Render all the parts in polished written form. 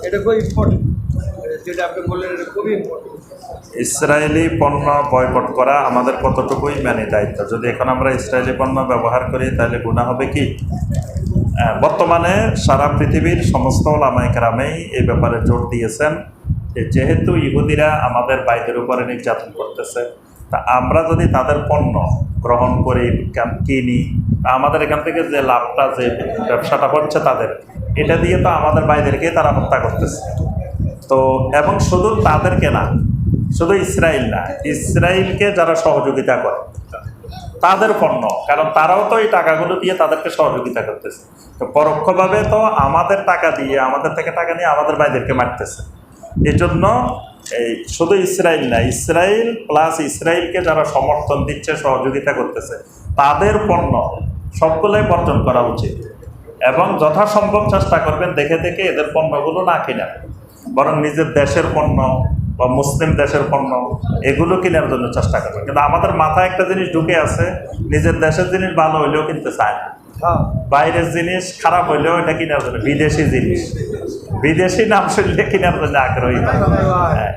এটা খুব ইম্পর্টেন্ট, যেটা আপনি বললেন এটা খুবই ইম্পর্টেন্ট। ইসরায়েলি পণ্য বয়কট করা আমাদের কতটুকুই মানে দায়িত্ব? যদি এখন আমরা ইসরায়েলি পণ্য ব্যবহার করি তাহলে গুনাহ হবে কি? বর্তমানে সারা পৃথিবীর সমস্ত ওলামায়ে কেরামেই এই ব্যাপারে জোর দিয়েছেন যে যেহেতু ইহুদিরা আমাদের ভাইদের উপরে নির্যাতন করতেছে, তা আমরা যদি তাদের পণ্য গ্রহণ করি, কিনি, আমাদের এখান থেকে যে লাভটা, যে ব্যবসাটা হচ্ছে তাদের, এটা দিয়ে তো আমাদের ভাইদেরকে তারা হত্যা করতেছে। তো এবং শুধু তাদেরকে না, শুধু ইসরায়েল না, ইসরায়েলকে যারা সহযোগিতা করে তাদের পণ্য, কারণ তারাও তো এই টাকাগুলো দিয়ে তাদেরকে সহযোগিতা করতেছে, তো পরোক্ষভাবে তো আমাদের টাকা দিয়ে, আমাদের থেকে টাকা নিয়ে আমাদের ভাইদেরকে মারতেছে। এই জন্য এই শুধু ইসরায়েল না, ইসরায়েল প্লাস ইসরায়েলকে যারা সমর্থন দিচ্ছে, সহযোগিতা করতেছে, তাদের পণ্য সবগুলোই বর্জন করা উচিত এবং যথাসম্ভব চেষ্টা করবেন দেখে দেখে এদের পণ্যগুলো না কিনা, বরং নিজের দেশের পণ্য বা মুসলিম দেশের পণ্য এগুলো কেনার জন্য চেষ্টা করবেন। কিন্তু আমাদের মাথায় একটা জিনিস ঢুকে আছে, নিজের দেশের জিনিস ভালো হইলেও কিনতে চায় না, বাইরের জিনিস খারাপ হইলেও এটা কেনার জন্য, বিদেশি জিনিস, বিদেশি নাম শুনলে কেনার জন্য আগ্রহী।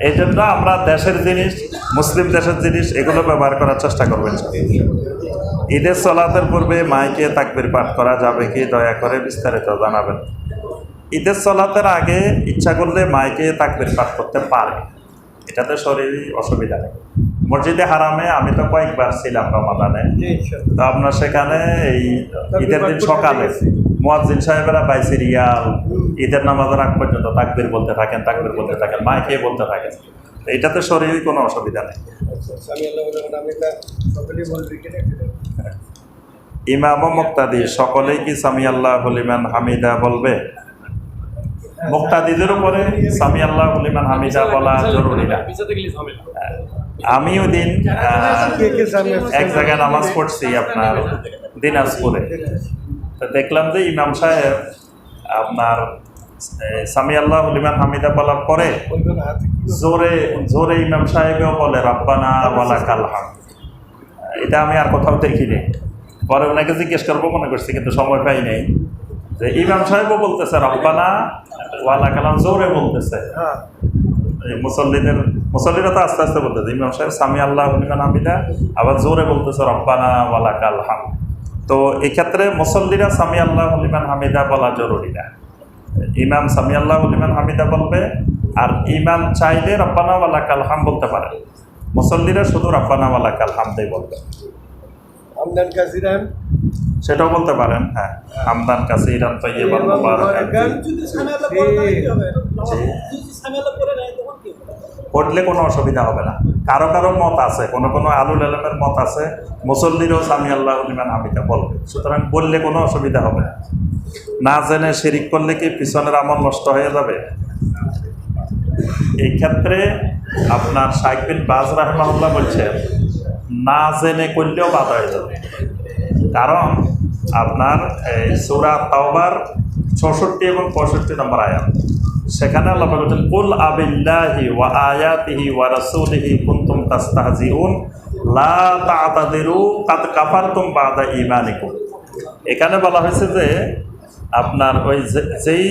এই জন্য আমরা দেশের জিনিস, মুসলিম দেশের জিনিস এগুলো ব্যবহার করার চেষ্টা করবেন। ঈদের সলাতের পূর্বে মাইকে তাকবীর পাঠ করা যাবে কি, দয়া করে বিস্তারিত জানাবেন। ঈদের সলাতের আগে ইচ্ছা করলে মাইকে তাকবীর পাঠ করতে পারে, এটাতে শরীরে অসুবিধা নেই। মসজিদে হারামে আমি তো কয়েকবার ছিলাম রমাদানে, তো আপনার সেখানে এই ঈদের দিন সকালে মুয়াজ্জিন সাহেবেরা বাইসি রিয়াল ঈদের নামাজের আগ পর্যন্ত তাকবীর বলতে থাকেন, তাকবীর বলতে থাকেন, মাইকে বলতে থাকেন, এটাতে শরীরে কোনো অসুবিধা নেই। ইমাম ও মুক্তাদি সকলেই কি সামি আল্লাহু লিমান হামিদা বলবে? মুক্তাদিদের উপরে সামি আল্লাহু লিমান হামিদা বলা জরুরি না। আমি ওই দিন এক জায়গায় নামাজ পড়ছি আপনার দিনাজপুরে, তো দেখলাম যে ইমাম সাহেব আপনার সামি আল্লাহু লিমান হামিদা বলার পরে জোরে জোরে ইমাম সাহেবেও বলে রব্বানা ওয়ালাকাল হামদ। এটা আমি আর কোথাও দেখিনি। পরে ওনাকে জিজ্ঞেস করবো মনে করছি, কিন্তু সময় পাই নাই, যে ইমাম সাহেবও বলতেছে রব্বানা ওয়ালাকাল হামদ, জোরে বলতেছে। মুসল্লিরা তো আস্তে আস্তে বলতেছে, ইমাম সাহেব সামি আল্লাহু লিমান হামিদা আবার জোরে বলতেছে রব্বানা ওয়ালাকাল হামদ। তো এই ক্ষেত্রে মুসল্লিরা সামি আল্লাহু লিমান হামিদা বলা জরুরি না, ইমাম সামি আল্লাহু লিমান হামিদা বলবে, আর ইমাম চাইলে রব্বানা ওয়ালাকাল হামদ বলতে পারে, মুসল্লিরা শুধু রব্বানা ওয়ালাকাল হামদই বলবে। আমদান কাসিরান সেটাও বলতে পারেন, হ্যাঁ, আমদান কাসিরান তাইয়্যিবান মুবারাকান। পড়লে কোনো অসুবিধা হবে না। কারো কারো মত আছে, কোনো কোনো আলুল আলমের মত আছে মুসল্লিরও সামি আল্লাহু লিমান হামিদা বলবে, সুতরাং বললে কোনো অসুবিধা হবে না। না জেনে শিরিক করলে কি পিছনের আমল নষ্ট হয়ে যাবে? এই ক্ষেত্রে আপনার শাইখ বিন বাজ রাহিমাহুল্লাহ বলছেন না জেনে করলেও বাধা হয়ে যাবে, কারণ আপনার এই সূরা তাওবার ৬৬ এবং ৬৫ নম্বর আয়াত, সেখানে আল্লাহ বলেছেন কুল আবিল্লাহি ওয়া আয়াতিহি ওয়া রাসূলিহি কুনতুম তাস্তাহজিউন লা তা'তাযিরু কাদ কাফারতুম বা'দা ঈমানিকুম। এখানে বলা হয়েছে যে আপনার ওই যেই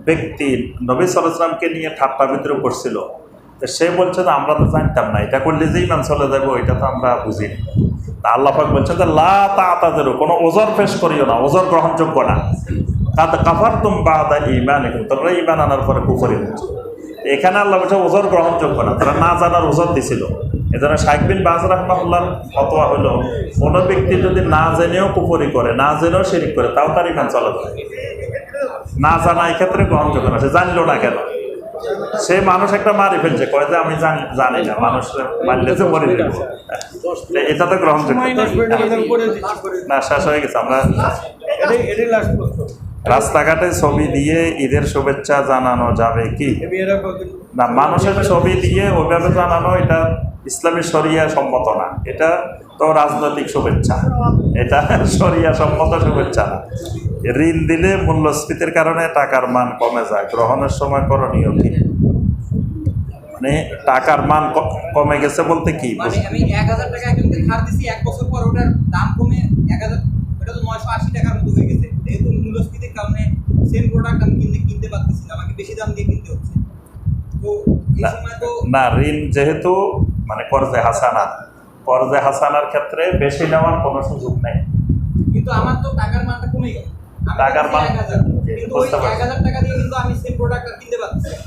ব্যক্তি নবী সাল্লাল্লাহু আলাইহি ওয়াসাল্লামকে নিয়ে ঠাট্টা বিদ্রুপ করছিল, তো সে বলছে যে আমরা তো জানতাম না, এটা করলে যে ঈমান চলে যাবো এটা তো আমরা বুঝিনি। তা আল্লাহ পাক বলছেন যে লা তা'তাযিরু, কোনো ওজর পেশ করিও না, ওজর গ্রহণযোগ্য না। কাদ কাফারতুম বা'দা ঈমানিকুম, তোমরা ঈমান আনার পরে কুফরি করেছো। এখানে আল্লাহ বলছে ওজর গ্রহণযোগ্য না, তারা না জানার ওজর দিছিল। এজন্য শাইখ বিন বাজ রাহিমাহুল্লাহর ফতোয়া হলো কোনো ব্যক্তি যদি না জেনেও কুফরি করে, না জেনেও শিরক করে, তাও তার ঈমান চলে যাবে। না জানা এই ক্ষেত্রে গ্রহণযোগ্য না, সে জানলো না কেন, সে মানুষ একটা মারি ফেলছে, কয় যে আমি জানি না, মানুষ মারলে যে মরে দেব, এটা তো গ্রহণযোগ্য না। শেষ হয়ে গেছে। আমরা রাস্তাঘাটে ছবি দিয়ে ঈদের শুভেচ্ছা জানানো যাবে কি না? মানুষের ছবি দিয়ে ওইভাবে জানানো এটা ইসলামী শরিয়া সম্মত না, এটা তো রাজনৈতিক শুভেচ্ছা, এটা শরিয়া সম্মত শুভেচ্ছা না। ঋণ দিলে মূল্যস্ফীতির কারণে টাকার মান কমে যায়, গ্রহণের সময় করণীয় কি? মানে টাকার মান কমে গেছে বলতে কি? মানে আমি 1000 টাকা একজনকে ধার দিছি, এক বছর পর ওটার দাম কমে 1000, ওটা তো 980 টাকার মতো হয়ে গেছে, যেহেতু মূল্যস্ফীতির কারণে সেম প্রোডাক্ট আমি কিনতে পারতেছি না, আমাকে বেশি দাম দিয়ে কিনতে হচ্ছে। তো এই সময় তো না, ঋণ যেহেতু মানে কর্জে হাসানার ক্ষেত্রে বেশি নেওয়ার কোনো সুযোগ নেই। কিন্তু আমার তো টাকার মানটা কমে গেল, টাকার মান 1000, কিন্তু ওই বুঝতে পারছি। 1000 টাকা দিয়ে কিন্তু আমি সেম প্রোডাক্ট আর কিনতে পারতেছি না।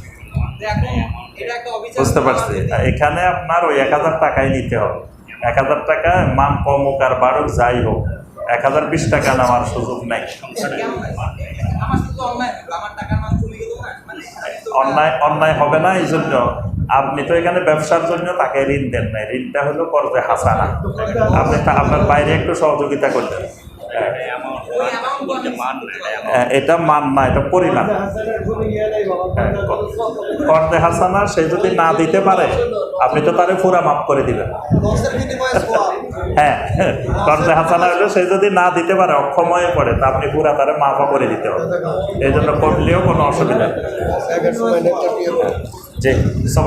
তো এখন এটা একটা অবিচার। বুঝতে পারছি, এখানে আপনার ওই 1000 টাকাই নিতে হবে। 1000 টাকা মান কম হোক আর বাড়ুক যাই হোক, 1020 টাকা নেওয়ার সুযোগ নেই। কেমন হয়? আমার সাথে তো অন্যায় হলো, আমার টাকার মান কমে গেল না, মানে আমি তো অন্যায় হবে না। এই জন্য আপনি তো এখানে ব্যবসার জন্য তাকে ঋণ দেন নাই, ঋণটা হলো কর্জে হাসানা। আপনি আপনার বাইরে একটু সহযোগিতা করলেন। ওই অ্যামাউন্ট তো আমি এটা মান না, এটা পরিমাণ। হাসানের কোনো ইয়ে নেই বাবা। কর্জে হাসানা সে যদি না দিতে পারে, আপনি তো তারে পুরা মাফ করে দিবেন। লসের বিনিময়ে সোয়াব। হ্যাঁ, কর্জে হাসানা হলে সে যদি না দিতে পারে, অক্ষম হয়ে পড়ে, তা আপনি পুরা তারে মাফও করে দিতে হবে। এই জন্য করলেও কোনো অসুবিধা নেই। আগের সময় নেটটা দিয়ে জি, সব